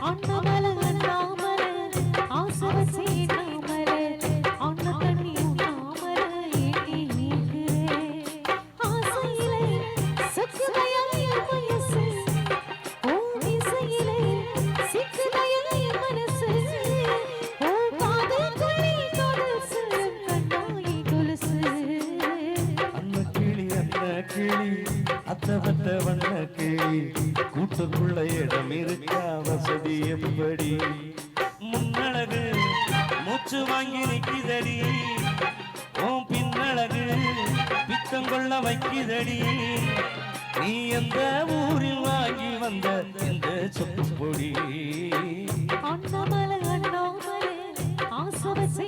அண்ணாமலை அண்ணாமலை ஆசை வச்சு நாமலை அண்ண தண்ணி நாமலை ஏட்டி நீக்குறே ஆசையிலே சக்குதையா வயசு ஓ இசையிலே சிக்குதையா மனசு ஓ காதல் கொள்ளி கொலுசு கண்ணாயி கொலுசு அன்ன கிளி அத்தவத்த வண்ண கிளி கூட்டுக்குள்ள இடம் இருக்கா வசதி எப்படி முன்னழகு மூச்சு வாங்கி நிற்கிதடி ஓம் பின்னழகு பித்தம் கொள்ள வைக்கிதடி நீ எந்த ஊரில் வாங்கி வந்த இந்த சொப்பு பொடி அண்ணாமலை அண்ணாமலை ஆசை வச்சு